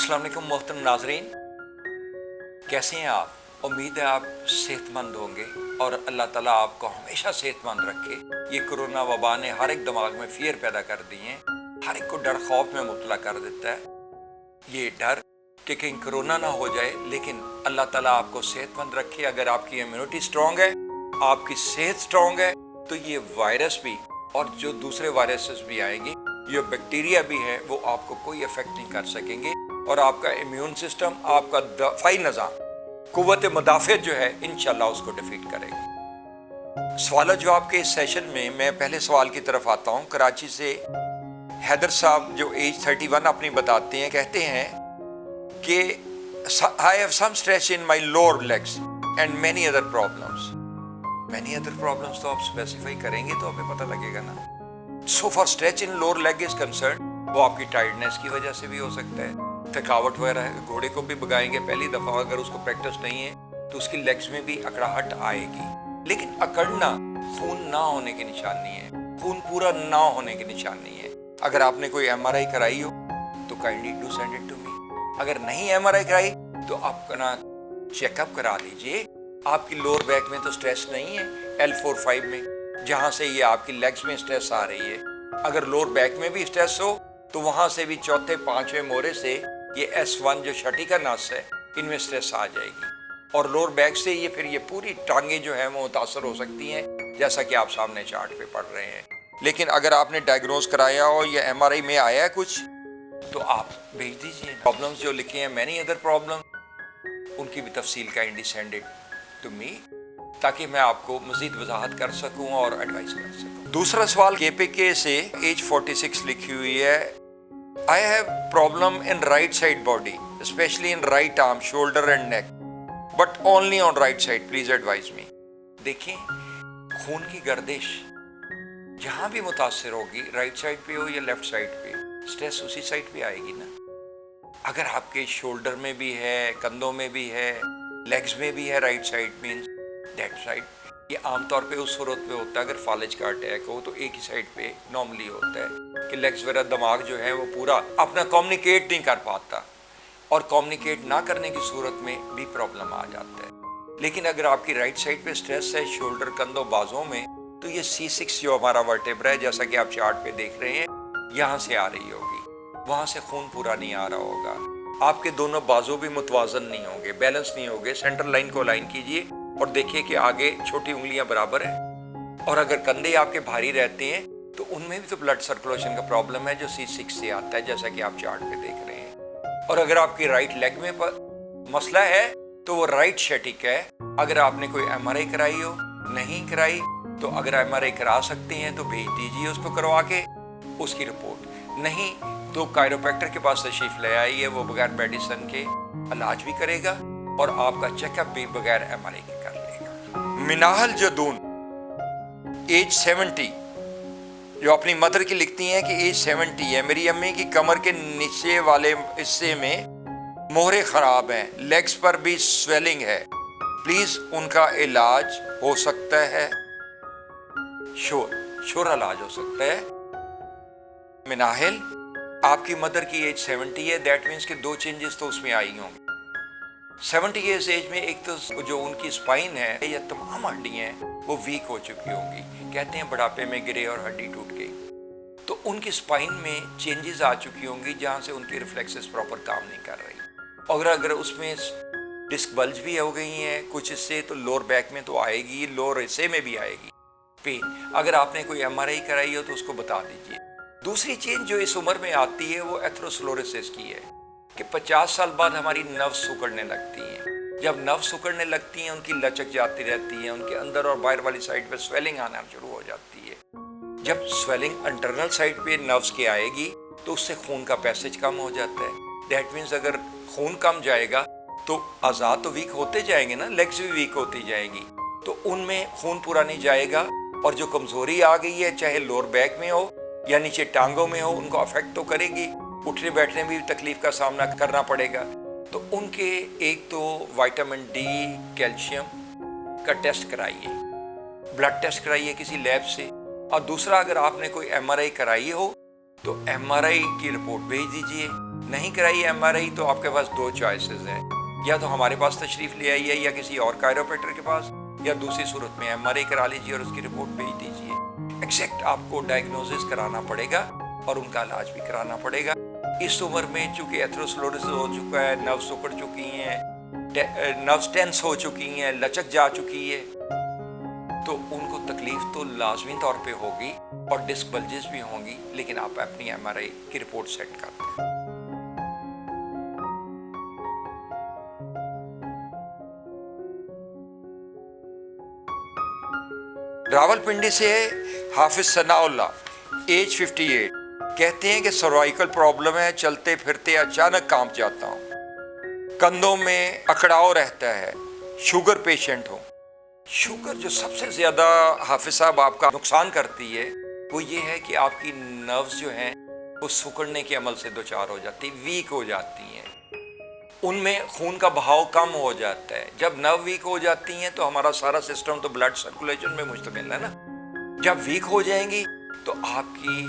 अस्सलाम वालेकुम मोहतरम नाजरीन, कैसे हैं आप? उम्मीद है आप सेहतमंद होंगे और अल्लाह ताला आपको हमेशा सेहतमंद रखे। ये कोरोना वबा ने हर एक दिमाग में फियर पैदा कर दी है, हर एक को डर खौफ में मुब्तला कर देता है। ये डर कि कहीं कोरोना ना हो जाए, लेकिन अल्लाह ताला आपको सेहतमंद रखे। अगर आपकी इम्यूनिटी स्ट्रॉन्ग है, आपकी सेहत स्ट्रॉन्ग है, तो ये वायरस भी और जो दूसरे वायरसेस भी आएंगे, ये बैक्टीरिया भी है, वो आपको कोई इफेक्ट नहीं कर सकेंगे और आपका इम्यून सिस्टम, आपका दफाई निज़ाम, कुव्वत मुदाफ़ियत जो है, इंशाल्लाह उसको डिफीट करेगी। सवाल जवाब के इस सेशन में मैं पहले सवाल की तरफ आता हूँ। कराची से हैदर साहब जो एज 31 अपनी बताते हैं, कहते हैं कि I have some stretch in my lower legs and many other problems. Many other problems तो आप स्पेसिफाई करेंगे तो हमें पता लगेगा ना। So for stretch in lower leg is concern, वो आपकी टायर्डनेस की वजह से भी हो सकता है, थकावट वगैरह है। घोड़े को भी भगाएंगे पहली दफ़ा, अगर उसको प्रैक्टिस नहीं है तो उसकी लेग्स में भी अकड़ाहट आएगी। लेकिन अकड़ना खून ना होने की निशानी है, खून पूरा ना होने की निशानी है। अगर आपने कोई MRI कराई हो तो kindly do send it to me. अगर नहीं MRI कराई तो आप अपना चेकअप करा लीजिए। आपकी लोअर बैक में तो स्ट्रेस नहीं है, L4-5 में, जहाँ से ये आपकी लेग्स में स्ट्रेस आ रही है। अगर लोअर बैक में भी स्ट्रेस हो तो वहाँ से भी चौथे पांचवें मोरे से ये S1 जो छठी का नस है, इनमें स्ट्रेस आ जाएगी और लोअर बैक से ये फिर ये पूरी टांगें जो हैं वो मुतासर हो सकती हैं, जैसा कि आप सामने चार्ट पे पढ़ रहे हैं। लेकिन अगर आपने डायग्नोज कराया हो या MRI में आया है कुछ, तो आप भेज दीजिए। प्रॉब्लम्स जो लिखे हैं, मैनी अदर प्रॉब्लम, उनकी भी तफसील kindly send it to me, ताकि मैं आपको मजीद वजाहत कर सकूं और एडवाइस कर सकूं। दूसरा सवाल KPK से एज 46 लिखी हुई है। I have problem in right side body, especially in right arm, shoulder and neck, but only on right side. Please advise me. देखिए, खून की गर्दिश जहाँ भी मुतासर होगी, राइट साइड पे हो या लेफ्ट साइड पे, स्ट्रेस उसी साइड पे आएगी ना। अगर आपके शोल्डर में भी है, कंधों में भी है, लेग्स में भी है, right side means that side. ये आमतौर पे उस सूरत में होता है अगर फालिज का अटैक हो तो एक ही साइड पे नॉर्मली होता है कि लेग्स वगैरह, दिमाग जो है वो पूरा अपना कम्युनिकेट नहीं कर पाता और कम्युनिकेट ना करने की सूरत में भी प्रॉब्लम आ जाता है। लेकिन अगर आपकी राइट साइड पे स्ट्रेस है, शोल्डर, कंधों, बाजों में, तो ये C6 जो हमारा वर्टेब्रा है, जैसा कि आप चार्ट पे देख रहे हैं, यहाँ से आ रही होगी, वहाँ से खून पूरा नहीं आ रहा होगा। आपके दोनों बाजू भी मुतवाजन नहीं होंगे, बैलेंस नहीं होंगे। सेंटर लाइन को लाइन कीजिए और देखिए कि आगे छोटी उंगलियां बराबर हैं। और अगर कंधे आपके भारी रहते हैं तो उनमें भी तो ब्लड सर्कुलेशन का प्रॉब्लम है, जो C6 से आता है, जैसा कि आप चार्ट पे देख रहे हैं। और अगर आपकी राइट लेग में मसला है तो वो राइट शेटिक है। अगर आपने कोई MRI कराई हो, नहीं कराई, तो अगर MRI करा सकते हैं तो भेज दीजिए उसको करवा के उसकी रिपोर्ट। नहीं तो कायरोप्रैक्टर के पास तशरीफ ले आइए, वो बगैर मेडिसिन के इलाज भी करेगा और आपका चेकअप भी बगैर MRI के कर लेगा। मिनाहल जदून एज 70, जो अपनी मदर की लिखती हैं कि एज 70 है, मेरी अम्मी की कमर के नीचे वाले हिस्से में मोहरे खराब हैं, लेग्स पर भी स्वेलिंग है, प्लीज उनका इलाज हो सकता है? श्योर इलाज हो सकता है। मिनाहिल, आपकी मदर की एज 70 है, दैट मीन्स कि दो चेंजेस तो उसमें आई होंगी। 70 ईयर्स एज में एक तो जो उनकी स्पाइन है या तमाम हड्डियां हैं वो वीक हो चुकी होंगी। कहते हैं बुढ़ापे में गिरे और हड्डी टूट गई, तो उनकी स्पाइन में चेंजेस आ चुकी होंगी जहां से उनकी रिफ्लेक्सेस प्रॉपर काम नहीं कर रही। और अगर उसमें डिस्क बल्ज भी हो गई हैं कुछ हिस्से, तो लोअर बैक में तो आएगी, लोअर हिस्से में भी आएगी पेन। अगर आपने कोई MRI कराई हो तो उसको बता दीजिए। दूसरी चेंज जो इस उम्र में आती है वो एथरोस्क्लेरोसिस की है कि 50 साल बाद हमारी नर्व सिकुड़ने लगती हैं। जब नर्व सिकुड़ने लगती हैं, उनकी लचक जाती रहती है, उनके अंदर और बाहर वाली साइड पे स्वेलिंग आना शुरू हो जाती है। जब स्वेलिंग इंटरनल साइड पे नर्व्स के आएगी तो उससे खून का पैसेज कम हो जाता है। दैट मीन्स अगर खून कम जाएगा तो आज़ाद तो वीक होते जाएंगे ना, लेग्स भी वीक होती जाएंगी, तो उनमें खून पूरा नहीं जाएगा और जो कमजोरी आ गई है, चाहे लोअर बैक में हो या नीचे टांगों में हो, उनको अफेक्ट तो करेगी। उठने बैठने में भी तकलीफ का सामना करना पड़ेगा। तो उनके एक तो विटामिन D, कैल्शियम का टेस्ट कराइए, ब्लड टेस्ट कराइए किसी लैब से। और दूसरा, अगर आपने कोई MRI कराई हो तो MRI की रिपोर्ट भेज दीजिए। نہیں کرائی MRI تو آپ کے پاس دو چوائسز ہیں، یا تو ہمارے پاس تشریف لے آئیے یا کسی اور کائروپریکٹر کے پاس، یا دوسری صورت میں MRI کرا لیجیے اور اس کی رپورٹ بھیج دیجیے۔ ایگزیکٹ آپ کو ڈائگنوسس کرانا پڑے گا اور ان کا علاج بھی کرانا پڑے گا۔ اس عمر میں چونکہ ایتھروسکلوروسس ہو چکا ہے، نروز سکڑ چکی ہیں، نروز ٹینس ہو چکی ہیں، لچک جا چکی ہے، تو ان کو تکلیف تو لازمی طور پہ ہوگی اور ڈسک بلجز بھی ہوں گی، لیکن آپ اپنی MRI کی رپورٹ سیٹ کر دیں۔ راولپنڈی سے حافظ ثناء اللہ، ایج 58، کہتے ہیں کہ سروائیکل پرابلم ہے، چلتے پھرتے اچانک کانپ جاتا ہوں، کندھوں میں اکڑاؤ رہتا ہے، شوگر پیشنٹ ہوں۔ شوگر جو سب سے زیادہ حافظ صاحب آپ کا نقصان کرتی ہے وہ یہ ہے کہ آپ کی نروز جو ہیں وہ سکڑنے کے عمل سے دوچار ہو جاتی، ویک ہو جاتی ہیں، ان میں خون کا بہاؤ کم ہو جاتا ہے۔ جب نرو ویک ہو جاتی ہیں تو ہمارا سارا سسٹم تو بلڈ سرکولیشن میں مشتمل ہے نا، جب ویک ہو جائیں گی تو آپ کی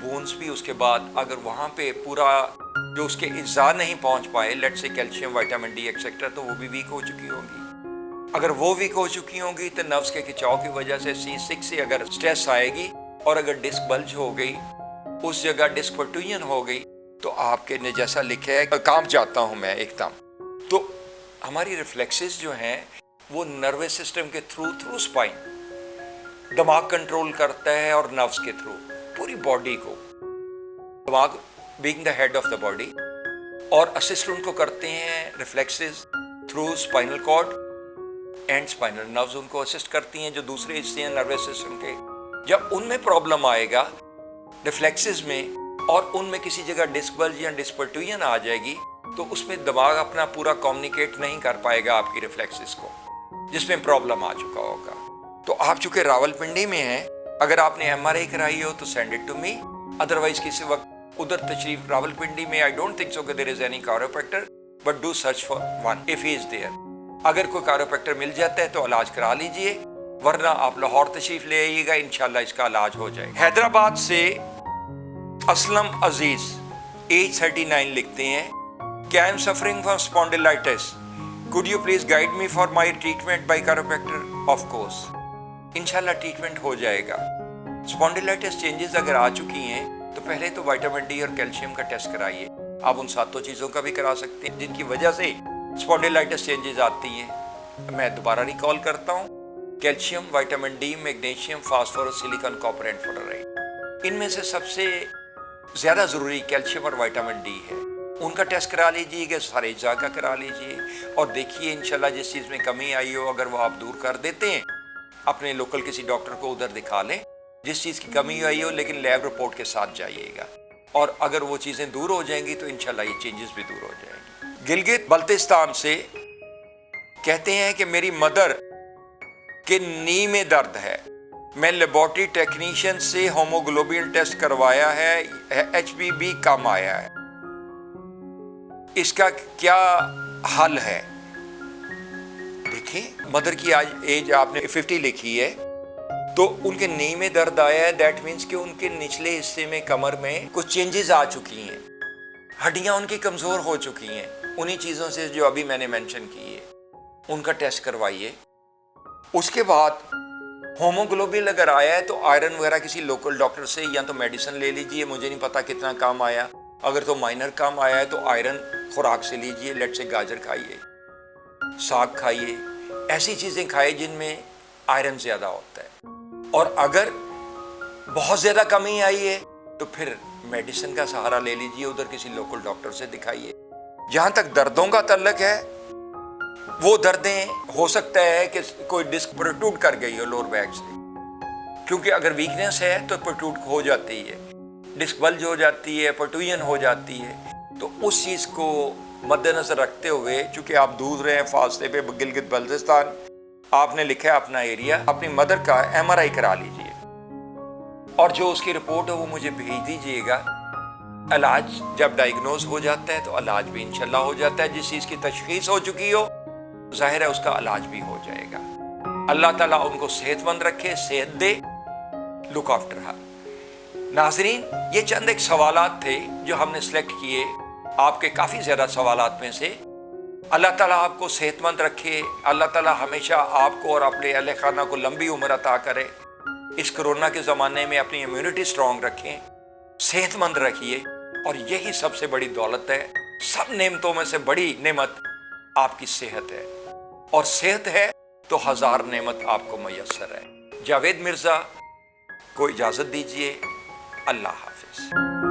بونز بھی اس کے بعد اگر وہاں پہ پورا جو اس کے اجزاء نہیں پہنچ پائے، لیٹ سے کیلشیم، وائٹامن ڈی ایکسیکٹرا، تو وہ بھی ویک ہو چکی ہوں گی۔ اگر وہ ویک ہو چکی ہوں گی تو نروز کے کھچاؤ کی وجہ سے C6 سے اگر سٹریس آئے گی اور اگر ڈسک بلج ہو گئی، اس جگہ ڈسک پرٹوژن ہو گئی، تو آپ کے نے جیسا لکھا ہے کانپ جاتا ہوں میں ایک دم۔ تو ہماری ریفلیکسز جو ہیں وہ نروس سسٹم کے تھرو اسپائن دماغ کنٹرول کرتا ہے، اور نروز کے تھرو پوری باڈی کو، دماغ being the head of the body, اور اسسٹ ان کو کرتے ہیں reflexes through spinal cord and spinal nerves, ان کو اسسٹ کرتی ہیں جو دوسرے حصے ہیں نروس سسٹم کے۔ جب ان میں پرابلم آئے گا ریفلیکسز میں، اور ان میں کسی جگہ ڈسک بلج یا ڈسک پرٹوژن آ جائے گی، تو اس میں دماغ اپنا پورا کمیونیکیٹ نہیں کر پائے گا آپ کی ریفلیکسز کو، جس میں پرابلم آ چکا ہوگا۔ تو آپ چونکہ راولپنڈی میں ہیں، اگر آپ نے MRI کرائی ہو تو send it to me, otherwise کسی وقت ادھر تشریف راولپنڈی میں I don't think so کہ there is any chiropractor, but do search for one if he is there۔ اگر کوئی کائروپریکٹر مل جاتا ہے تو علاج کرا لیجئے، ورنہ آپ لاہور تشریف لے آئیے گا، انشاءاللہ اس کا علاج ہو جائے گا۔ حیدرآباد سے اسلم عزیز، ایج 39، لکھتے ہیں کہ I am suffering from spondylitis. Could you please guide me for my treatment by chiropractor? Of course. انشاءاللہ ٹریٹمنٹ ہو جائے گا۔ اسپونڈیلائٹس چینجز اگر آ چکی ہیں تو پہلے تو وائٹامن ڈی اور کیلشیم کا ٹیسٹ کرائیے۔ آپ ان 7 چیزوں کا بھی کرا سکتے ہیں جن کی وجہ سے اسپونڈیلائٹس چینجز آتی ہیں۔ میں دوبارہ ریکال کرتا ہوں، calcium, vitamin D, magnesium, phosphorus, silicon, copper and fluoride, ان میں سے سب سے زیادہ ضروری کیلشیم اور وائٹامن ڈی ہے۔ ان کا ٹیسٹ کرا لیجیے گا، سارے اجزاء کا کرا لیجیے، اور دیکھیے انشاءاللہ جس چیز میں کمی آئی ہو اگر وہ آپ دور کر دیتے ہیں، اپنے لوکل کسی ڈاکٹر کو ادھر دکھا لیں جس چیز کی کمی آئی ہو، لیکن لیب رپورٹ کے ساتھ جائیے گا، اور اگر وہ چیزیں دور ہو جائیں گی تو انشاءاللہ یہ چینجز بھی دور ہو جائیں گی۔ گلگت بلتستان سے کہتے ہیں کہ میری مدر کے نی میں درد ہے، میں لیبارٹری ٹیکنیشین سے ہوموگلوبین ٹیسٹ کروایا ہے، HbB کم آیا ہے، اس کا کیا حل ہے؟ دیکھیں، مدر کی آج ایج آپ نے 50 لکھی ہے، تو ان کے نی میں درد آیا ہے، دیٹ مینس کہ ان کے نچلے حصے میں کمر میں کچھ چینجز آ چکی ہیں، ہڈیاں ان کی کمزور ہو چکی ہیں، انہی چیزوں سے جو ابھی میں نے مینشن کی ہے، ان کا ٹیسٹ کروائیے۔ اس کے بعد ہوموگلوبین اگر آیا ہے تو آئرن وغیرہ کسی لوکل ڈاکٹر سے یا تو میڈیسن لے لیجئے، مجھے نہیں پتا کتنا کام آیا، اگر تو مائنر کام آیا ہے تو آئرن خوراک سے لیجئے، لیٹ سے گاجر کھائیے، ساگ کھائیے، ایسی چیزیں کھائیے جن میں آئرن زیادہ ہوتا ہے۔ اور اگر بہت زیادہ کمی آئی ہے تو پھر میڈیسن کا سہارا لے لیجئے، ادھر کسی لوکل ڈاکٹر سے دکھائیے۔ جہاں تک دردوں کا تعلق ہے، وہ دردیں ہو سکتا ہے کہ کوئی ڈسک پروٹروڈ کر گئی ہو لور بیک سے، کیونکہ اگر ویکنیس ہے تو پروٹروڈ ہو جاتی ہے، ڈسک بلج ہو جاتی ہے، پروٹروژن ہو جاتی ہے، تو اس چیز کو مد نظر رکھتے ہوئے، چونکہ آپ دور رہے ہیں فاصلے پہ گلگت بلتستان، آپ نے لکھا ہے اپنا ایریا، اپنی مدر کا MRI کرا لیجئے، اور جو اس کی رپورٹ ہے وہ مجھے بھیج دیجئے گا۔ علاج جب ڈائگنوز ہو جاتا ہے تو علاج بھی انشاءاللہ ہو جاتا ہے، جس چیز کی تشخیص ہو چکی ہو ظاہر ہے اس کا علاج بھی ہو جائے گا۔ اللہ تعالیٰ ان کو صحت مند رکھے، صحت دے، لک آفٹر ہر۔ नाज़रीन, ये चंद एक सवालात थे जो हमने सिलेक्ट किए आपके काफ़ी ज़्यादा सवालात में से। अल्लाह ताला आपको सेहतमंद रखे, अल्लाह ताला हमेशा आपको और अपने अहले खाना को लंबी उम्र अता करे। इस कोरोना के ज़माने में अपनी इम्यूनिटी स्ट्रॉन्ग रखें, सेहतमंद रखिए, और यही सबसे बड़ी दौलत है। सब नेमतों में से बड़ी नेमत आपकी सेहत है, और सेहत है तो हज़ार नेमत आपको मैसर है। जावेद मिर्ज़ा को इजाज़त दीजिए। अल्लाह हाफिज़।